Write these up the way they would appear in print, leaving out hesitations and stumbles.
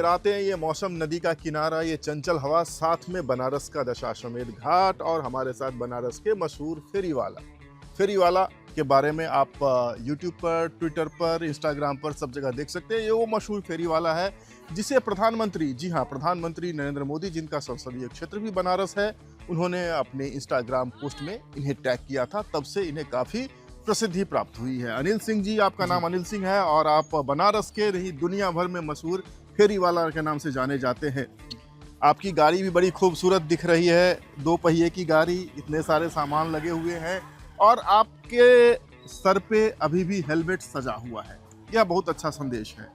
रातें, ये मौसम, नदी का किनारा, ये चंचल हवा, साथ में बनारस का दशाश्वमेध घाट और हमारे साथ बनारस के मशहूर फेरीवाला के बारे में आप यूट्यूब पर, ट्विटर पर, इंस्टाग्राम पर सब जगह देख सकते हैं। ये वो मशहूर फेरीवाला है जिसे प्रधानमंत्री, जी हाँ, प्रधानमंत्री नरेंद्र मोदी, जिनका संसदीय क्षेत्र भी बनारस है, उन्होंने अपने इंस्टाग्राम पोस्ट में इन्हें टैग किया था। तब से इन्हें काफ़ी प्रसिद्धि प्राप्त हुई है। अनिल सिंह जी, आपका नाम अनिल सिंह है और आप बनारस के नहीं दुनिया भर में मशहूर फेरीवाला के नाम से जाने जाते हैं। आपकी गाड़ी भी बड़ी खूबसूरत दिख रही है, 2 पहिए की गाड़ी, इतने सारे सामान लगे हुए हैं और आपके सर पे अभी भी हेलमेट सजा हुआ है। यह बहुत अच्छा संदेश है।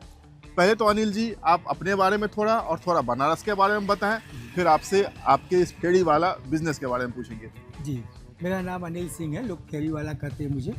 पहले तो अनिल जी, आप अपने बारे में थोड़ा बनारस के बारे में बताएं, फिर आपसे आपके इस फेरीवाला बिजनेस के बारे में पूछेंगे। जी, मेरा नाम अनिल सिंह है, लोग फेरीवाला कहते हैं मुझे।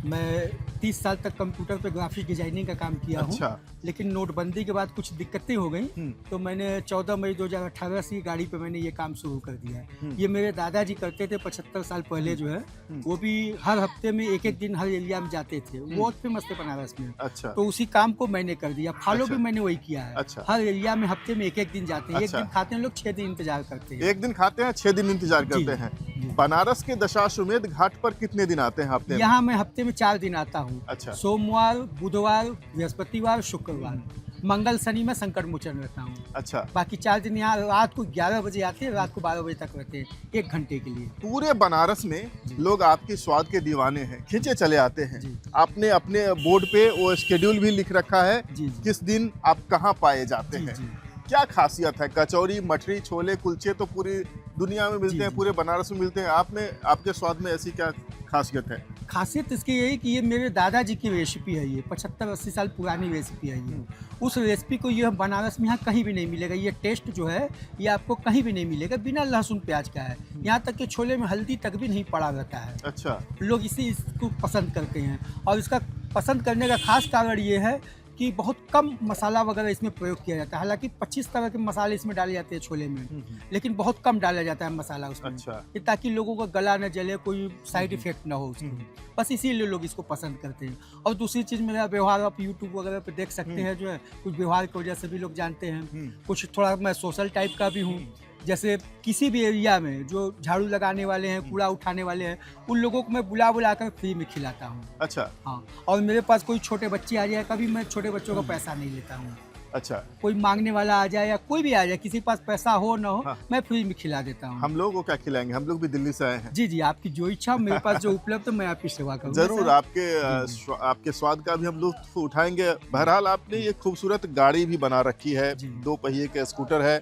मैं 30 साल तक कंप्यूटर पे ग्राफिक डिजाइनिंग का काम किया हूँ। अच्छा। लेकिन नोटबंदी के बाद कुछ दिक्कतें हो गई, तो मैंने 14 मई 2018 से गाड़ी पे मैंने ये काम शुरू कर दिया है। ये मेरे दादाजी करते थे 75 साल पहले जो है, वो भी हर हफ्ते में एक दिन हर एरिया में जाते थे। वो बहुत फेमस थे बनारस में। अच्छा। तो उसी काम को मैंने कर दिया, फॉलो भी मैंने वही किया है। अच्छा। हर एरिया में हफ्ते में एक दिन जाते हैं। अच्छा। एक दिन खाते हैं लोग, 6 दिन इंतजार करते हैं। 1 दिन खाते हैं, 6 दिन इंतजार करते हैं। बनारस के दशाश्वमेध घाट पर कितने दिन आते हैं हफ्ते में? यहाँ मैं हफ्ते में 4 दिन आता हूँ। अच्छा। सोमवार, बुधवार, बृहस्पतिवार, शुक्रवार, मंगल शनि में संकट मोचन रहता हूँ। अच्छा। बाकी 4 दिन यहाँ रात को 11 बजे आते हैं, रात को 12 बजे तक रहते हैं, 1 घंटे के लिए। पूरे बनारस में लोग आपके स्वाद के दीवाने हैं, खींचे चले आते हैं। आपने अपने बोर्ड पे वो शेड्यूल भी लिख रखा है, किस दिन आप कहाँ पाए जाते हैं। क्या खासियत है? कचौरी, मठरी, छोले, कुलचे तो पूरी दुनिया में मिलते हैं, पूरे बनारस में मिलते हैं। आपके स्वाद में ऐसी क्या खासियत है? खासियत इसकी यही कि ये मेरे दादाजी की रेसिपी है। ये 75-80 साल पुरानी रेसिपी है। ये उस रेसिपी को ये बनारस में यहाँ कहीं भी नहीं मिलेगा। ये टेस्ट जो है ये आपको कहीं भी नहीं मिलेगा। बिना लहसुन प्याज का है। यहाँ तक कि छोले में हल्दी तक भी नहीं पड़ा रहता है। अच्छा। लोग इसको पसंद करते हैं और इसका पसंद करने का खास कारण ये है कि बहुत कम मसाला वगैरह इसमें प्रयोग किया जाता है। हालांकि 25 तरह के मसाले इसमें डाले जाते हैं छोले में, लेकिन बहुत कम डाला जाता है मसाला उसमें। अच्छा। ताकि लोगों का गला न जले, कोई साइड इफेक्ट ना हो उसको। बस इसीलिए लोग इसको पसंद करते हैं। और दूसरी चीज़, मेरा व्यवहार आप यूट्यूब वगैरह पे देख सकते हैं, जो है कुछ व्यवहार की वजह से भी लोग जानते हैं। कुछ थोड़ा मैं सोशल टाइप का भी हूँ। जैसे किसी भी एरिया में जो झाड़ू लगाने वाले हैं, कूड़ा उठाने वाले हैं, उन लोगों को मैं बुला कर फ्री में खिलाता हूँ। अच्छा। हाँ, और मेरे पास कोई छोटे बच्चे आ जाए, कभी मैं छोटे बच्चों का पैसा नहीं लेता हूँ। अच्छा। कोई मांगने वाला आ जाए या कोई भी आ जाए, किसी के पास पैसा हो ना हो, मैं फ्री में खिला देता हूँ। हम लोगों को क्या खिलाएंगे? हम लोग भी दिल्ली से आए हैं। जी जी, आपकी जो इच्छा, मेरे पास जो उपलब्ध, मैं आपकी सेवा करूँगा। जरूर, आपके स्वाद का भी हम लुत्फ उठाएंगे। बहरहाल, आपने ये खूबसूरत गाड़ी भी बना रखी है, 2 पहिए के स्कूटर है।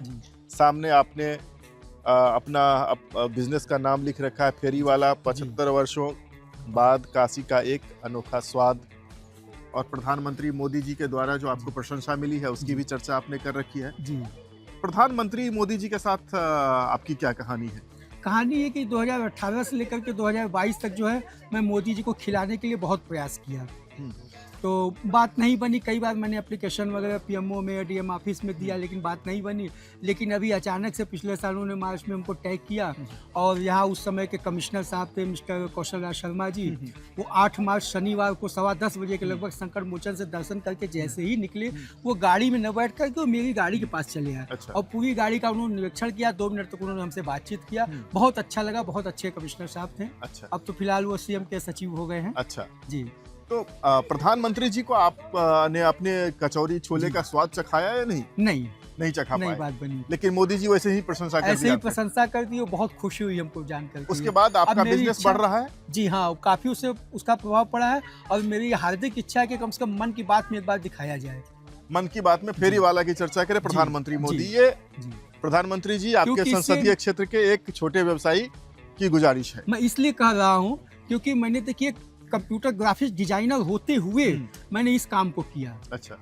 सामने आपने अपना बिजनेस का नाम लिख रखा है फेरीवाला। 75 वर्षों बाद काशी का एक अनोखा स्वाद, और प्रधानमंत्री मोदी जी के द्वारा जो आपको प्रशंसा मिली है उसकी भी चर्चा आपने कर रखी है। जी। प्रधानमंत्री मोदी जी के साथ आपकी क्या कहानी है? कहानी है कि 2018 से लेकर के 2022 तक जो है, मैं मोदी जी को खिलाने के लिए बहुत प्रयास किया। तो बात नहीं बनी। कई बार मैंने एप्लीकेशन वगैरह पीएमओ में, डीएम ऑफिस में दिया, लेकिन बात नहीं बनी। लेकिन अभी अचानक से पिछले साल उन्होंने मार्च में हमको टैग किया, और यहाँ उस समय के कमिश्नर साहब थे मिस्टर कौशल राज शर्मा जी। वो 8 मार्च शनिवार को 10:15 बजे के लगभग संकट मोचन से दर्शन करके जैसे ही निकले, वो गाड़ी में न बैठ करके वो मेरी गाड़ी के पास चले आए। अच्छा। और पूरी गाड़ी का उन्होंने निरीक्षण किया। 2 मिनट तक उन्होंने हमसे बातचीत किया। बहुत अच्छा लगा। बहुत अच्छे कमिश्नर साहब थे। अच्छा। अब तो फिलहाल वो सीएम के सचिव हो गए हैं। अच्छा जी। तो प्रधानमंत्री जी को आपने अपने कचौरी छोले का स्वाद चखाया या नहीं? नहीं चखा पाए। बात बनी। लेकिन मोदी जी वैसे ही प्रशंसा कर दी। ऐसे ही प्रशंसा कर दी, बहुत खुशी हुई हमको जानकर। उसके बाद आपका बिजनेस बढ़ रहा है? जी हाँ, काफी उसका प्रभाव पड़ा है। और मेरी हार्दिक इच्छा है कि कम से कम मन की बात में एक बार दिखाया जाए। मन की बात में फेरीवाला की चर्चा करें प्रधानमंत्री मोदी। ये प्रधानमंत्री जी आपके संसदीय क्षेत्र के एक छोटे व्यवसायी की गुजारिश है। मैं इसलिए कह रहा हूँ क्योंकि मैंने देखिए कंप्यूटर ग्राफिक्स डिजाइनर होते हुए मैंने इस काम को किया। अच्छा।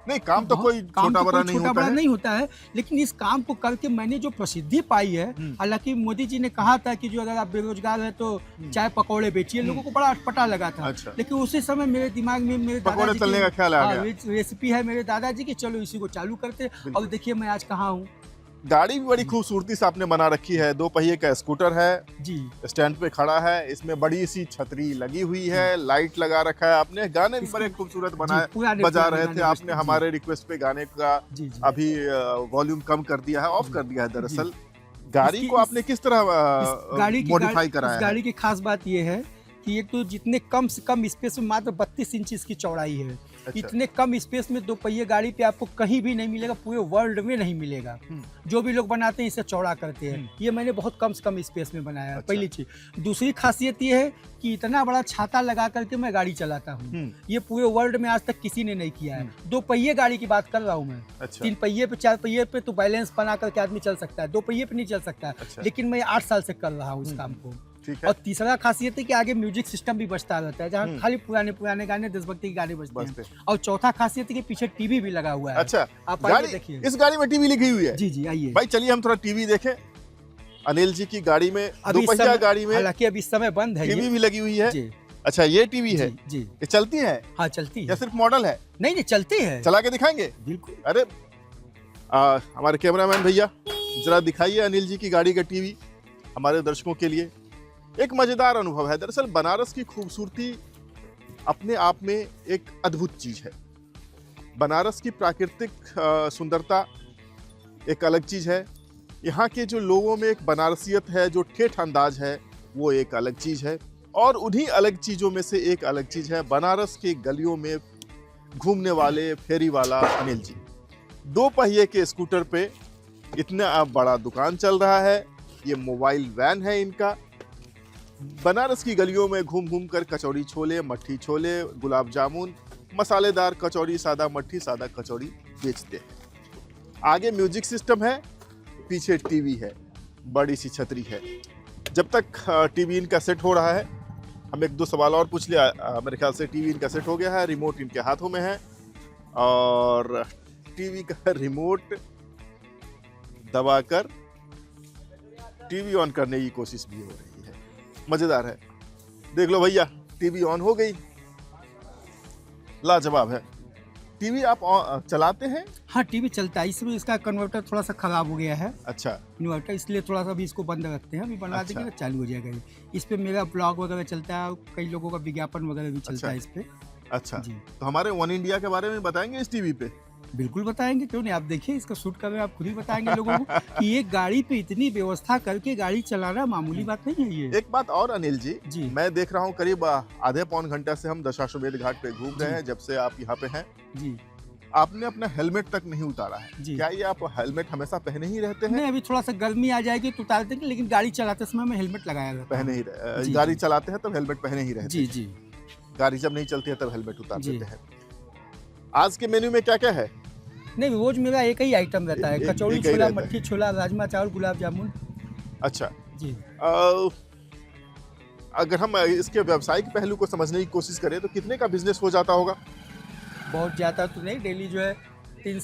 नहीं, काम तो कोई छोटा बड़ा नहीं होता है, लेकिन इस काम को करके मैंने जो प्रसिद्धि पाई है। हालांकि मोदी जी ने कहा था कि जो अगर आप बेरोजगार हैं तो चाय पकौड़े बेचिए, लोगों को बड़ा अटपटा लगा था। अच्छा। लेकिन उसी समय मेरे दिमाग में मेरे पकौड़े तलने का ख्याल आ गया। रेसिपी है मेरे दादाजी की, चलो इसी को चालू करते। और देखिए मैं आज कहाँ हूँ। गाड़ी भी बड़ी खूबसूरती से आपने बना रखी है, 2 पहिए का स्कूटर है, जी स्टैंड पे खड़ा है, इसमें बड़ी सी छतरी लगी हुई है, लाइट लगा रखा है आपने, गाने भी बड़े खूबसूरत बनाए बजा रहे थे आपने, हमारे रिक्वेस्ट पे गाने का अभी वॉल्यूम कम कर दिया है, ऑफ कर दिया है दरअसल। गाड़ी को आपने किस तरह मॉडिफाई करा है? गाड़ी की खास बात ये है कि एक तो जितने कम से कम स्पेस में, मात्र 32 इंच इसकी चौड़ाई है। अच्छा। इतने कम स्पेस में 2 पहिए गाड़ी पे आपको कहीं भी नहीं मिलेगा, पूरे वर्ल्ड में नहीं मिलेगा। जो भी लोग बनाते हैं इसे चौड़ा करते हैं, ये मैंने बहुत कम से कम स्पेस में बनाया है। अच्छा। पहली चीज। दूसरी खासियत ये है कि इतना बड़ा छाता लगा करके मैं गाड़ी चलाता हूँ, ये पूरे वर्ल्ड में आज तक किसी ने नहीं किया है। 2 पहिए गाड़ी की बात कर रहा हूँ मैं। अच्छा। 3 पहिए पे 4 पहिए पे तो बैलेंस बना करके आदमी चल सकता है, 2 पहिए पे नहीं चल सकता। अच्छा। लेकिन मैं 8 साल से कर रहा हूँ इस काम को। और तीसरा खासियत है कि आगे म्यूजिक सिस्टम भी बजता रहता है, जहाँ खाली पुराने गाने, देशभक्ति के गाने बजते हैं। और चौथा खासियत है कि पीछे टीवी भी लगा हुआ है। अच्छा, आप आइए देखिए, इस गाड़ी में टीवी लगी हुई है। जी जी, आइए भाई, चलिए हम थोड़ा टीवी देखें। अनिल जी की गाड़ी में, 2 पहिया गाड़ी में, हालांकि अभी इस समय बंद है, टीवी भी लगी हुई है। अच्छा, ये टीवी है जी। ये चलती है? हाँ चलती है। या सिर्फ मॉडल है? नहीं, चलती है। चला के दिखाएंगे? बिल्कुल। अरे हमारे कैमरामैन भैया जरा दिखाइए अनिल जी की गाड़ी का टीवी हमारे दर्शकों के लिए। एक मजेदार अनुभव है। दरअसल बनारस की खूबसूरती अपने आप में एक अद्भुत चीज है। बनारस की प्राकृतिक सुंदरता एक अलग चीज है। यहाँ के जो लोगों में एक बनारसियत है, जो ठेठ अंदाज है, वो एक अलग चीज है। और उन्हीं अलग चीजों में से एक अलग चीज है बनारस के गलियों में घूमने वाले फेरी वाला अनिल जी। 2 पहिए के स्कूटर पे इतना बड़ा दुकान चल रहा है, ये मोबाइल वैन है इनका। बनारस की गलियों में घूम घूम कर कचौड़ी छोले, मट्ठी छोले, गुलाब जामुन, मसालेदार कचौड़ी, सादा मट्ठी, सादा कचौड़ी बेचते हैं। आगे म्यूजिक सिस्टम है, पीछे टीवी है, बड़ी सी छतरी है। जब तक टीवी इनका सेट हो रहा है, हम 1-2 सवाल और पूछ लिया। मेरे ख्याल से टीवी इनका सेट हो गया है, रिमोट इनके हाथों में है और टीवी का रिमोट दबाकर टीवी ऑन करने की कोशिश भी हो रही है। मजेदार है। देख लो भैया, टीवी ऑन हो गई, लाजवाब है। टीवी आप चलाते हैं? हाँ, टीवी चलता है। इसमें इसका कन्वर्टर थोड़ा सा खराब हो गया है। अच्छा। इन्वर्टर, इसलिए थोड़ा सा अभी इसको बंद रखते हैं, अभी बनवा देंगे तो चालू हो जाएगा। इस पे मेरा ब्लॉग वगैरह चलता है, कई लोगों का विज्ञापन वगैरह भी चलता है इस पे। अच्छा जी। तो हमारे वन इंडिया के बारे में बताएंगे इस टीवी पे? बिल्कुल बताएंगे, क्यों नहीं। आप देखिए, इसका शूट कर रहे हैं, आप खुद ही बताएंगे लोगों को कि एक गाड़ी पे इतनी व्यवस्था करके गाड़ी चलाना मामूली बात नहीं है ये। एक बात और अनिल जी, मैं देख रहा हूँ करीब आधे पौन घंटे से हम दशाश्वमेध घाट पे घूम रहे हैं, जब से आप यहाँ पे हैं जी। आपने अपना हेलमेट तक नहीं उतारा है जी। क्या ये आप हेलमेट हमेशा पहने ही रहते हैं? नहीं, अभी थोड़ा सा गर्मी आ जाएगी तो उतार देंगे, लेकिन गाड़ी चलाते समय मैं हेलमेट लगाया रहता हूं। पहने ही रहे, गाड़ी चलाते हैं तब हेलमेट पहने ही रहते हैं। जी जी। गाड़ी जब नहीं चलती है तब हेलमेट उतार देते हैं। आज के मेन्यू में क्या क्या है? नहीं, रोज मेरा एक ही आइटम रहता है, कचौड़ी छोला, मट्ठी छोला, राजमा चावल, गुलाब जामुन। अच्छा जी। अगर हम इसके व्यावसायिक पहलू को समझने की कोशिश करें तो कितने का बिजनेस हो जाता होगा? बहुत ज़्यादा तो नहीं, डेली जो है 3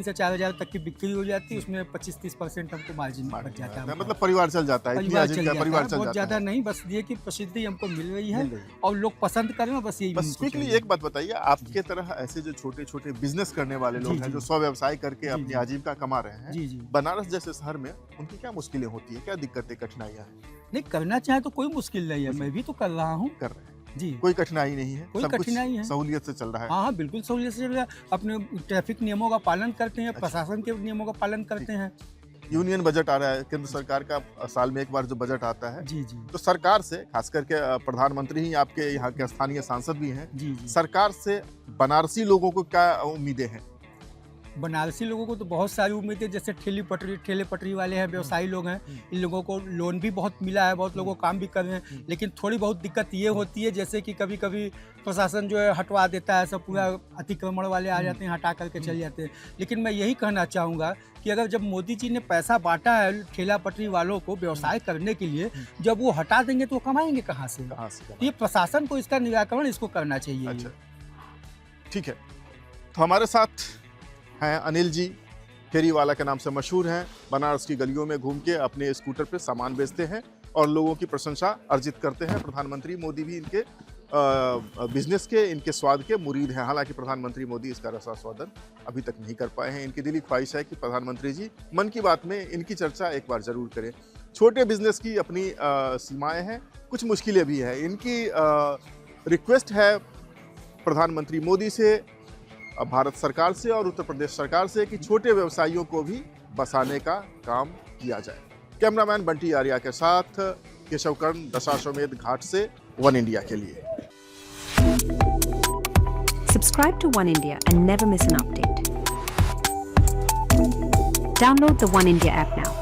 से 4 हज़ार तक की बिक्री हो जाती है, उसमें 25-30% हमको मार्जिन बच जाता है। मतलब परिवार चल जाता है, परिवार चल जाता है। बहुत ज़्यादा नहीं, बस ये कि प्रसिद्धि हमको मिल रही है और लोग पसंद करें, बस यही। बस क्विकली एक बात बताइए, आपके तरह ऐसे जो छोटे छोटे बिजनेस करने वाले लोग हैं, जो स्वव्यवसाय करके अपनी आजीविका कमा रहे हैं, बनारस जैसे शहर में उनकी क्या मुश्किलें होती है, क्या दिक्कतें, कठिनाइयाँ हैं? नहीं, करना चाहे तो कोई मुश्किल नहीं है, मैं भी तो कर रहा हूँ। कर रहे हैं जी, कोई कठिनाई नहीं है, कोई कठिनाई है, सहूलियत से चल रहा है। हाँ, बिल्कुल सहूलियत से चल रहा है। अपने ट्रैफिक नियमों का पालन करते हैं, प्रशासन के नियमों का पालन करते हैं। यूनियन बजट आ रहा है, केंद्र सरकार का साल में एक बार जो बजट आता है जी जी, तो सरकार से, खास करके प्रधानमंत्री ही आपके यहाँ के स्थानीय सांसद भी हैं जी, सरकार से बनारसी लोगों को क्या उम्मीदें हैं? बनारसी लोगों को तो बहुत सारी उम्मीदें, जैसे ठेले पटरी वाले हैं, व्यवसायी लोग हैं, इन लोगों को लोन भी बहुत मिला है, बहुत लोगों काम भी कर रहे हैं। लेकिन थोड़ी बहुत दिक्कत ये होती है, जैसे कि कभी कभी प्रशासन जो है हटवा देता है, सब पूरा अतिक्रमण वाले आ जाते हैं, हटा करके चले जाते हैं। लेकिन मैं यही कहना चाहूँगा कि अगर जब मोदी जी ने पैसा बांटा है ठेला पटरी वालों को व्यवसाय करने के लिए, जब वो हटा देंगे तो वो कमाएंगे कहाँ से? ये प्रशासन को इसका निराकरण इसको करना चाहिए। अच्छा, ठीक है। तो हमारे साथ हैं अनिल जी, फेरी वाला के नाम से मशहूर हैं। बनारस की गलियों में घूम के अपने स्कूटर पे सामान बेचते हैं और लोगों की प्रशंसा अर्जित करते हैं। प्रधानमंत्री मोदी भी इनके बिजनेस के, इनके स्वाद के मुरीद हैं। हालांकि प्रधानमंत्री मोदी इसका रसास्वादन अभी तक नहीं कर पाए हैं। इनकी दिली ख्वाहिश है कि प्रधानमंत्री जी मन की बात में इनकी चर्चा एक बार जरूर करें। छोटे बिजनेस की अपनी सीमाएं हैं, कुछ मुश्किलें भी हैं। इनकी रिक्वेस्ट है प्रधानमंत्री मोदी से, भारत सरकार से और उत्तर प्रदेश सरकार से कि छोटे व्यवसायियों को भी बसाने का काम किया जाए। कैमरामैन बंटी आर्या के साथ केशव कर्ण, दशाश्वमेध घाट से वन इंडिया के लिए। Subscribe to One India and never miss an update. Download the One India app now.